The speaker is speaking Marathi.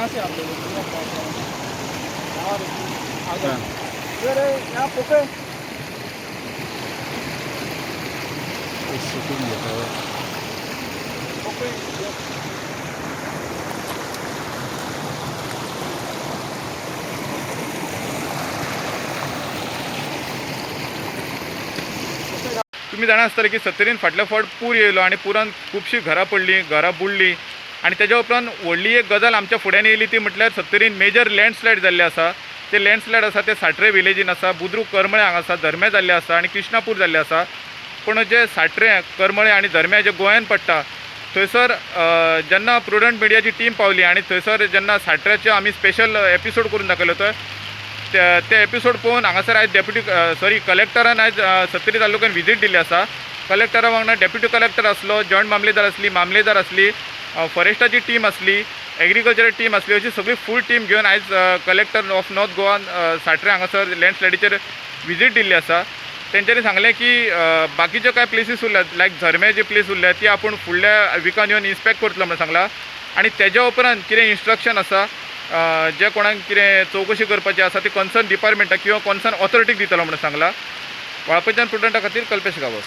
यहाँ से आप ले लो और आगे हाँ। फिर यहाँ पोके शूटिंग घेतो पोके तुम्ही जाणा आसतले की सत्तरीन फाटल्या फावट पूर येयलो आणि पुरान खुबशीं घरां पडलीं, घरां बुडलीं आणि तेज्या उपरांत व्हडली एक गजाल आमच्या फुड्यान येयली ती म्हटल्यार सत्तरीन मेजर लँडस्लायड जाल्ले आसा. ते लँडस्लायड आसा ते साट्रे विलेजीन आसा, बुद्रुक करमळे हांगा आसा, धर्मे जाल्ले आसा आणि कृष्णापूर जाल्ले आसा. पूण जे साट्रे करमळे आणि धर्मे जे गोंयान पडटा थंयसर जेन्ना प्रुडंट मिडियाची टीम पावली आणि थंयसर जेन्ना साट्रेचे आमी स्पेशल एपिसोड करून दाखयलो ते एपिसोड पळोवन हांगासर आयज डेप्युटी कलेक्टरान आयज सत्तरी तालुक्यान विजीट दिल्ली आसा. कलेक्टरा वांगडा डेप्युटी कलेक्टर आसलो, जॉयंट मामलेदार असली, फॉरेस्टाची टीम असली, एग्रीकल्चर टीम असली, अशी सगळी फूल टीम घेवन आयज collector of north Goa Satre हांगासर लँडस्लायडीचेर विजीट दिल्ली आसा. तेंच्यांनी सांगलें की बाकीचे कांय प्लेसीस उरल्यात लायक झरमे जी प्लेस उरल्या ती आपूण फुडल्या विकान येवन इन्स्पेक्ट करतलो म्हणून सांगला. आणि तेज्या उपरांत कितें इन्स्ट्रक्शन आसा जे कोणाक कितें चवकशी करपाची आसा ती कन्सर्न डिपार्टमेंटाक किंवा कन्सर्न ऑथॉरिटीक दितलो म्हणून सांगला. वाळपयच्यान प्रुडंटा खातीर कल्पेश गावस.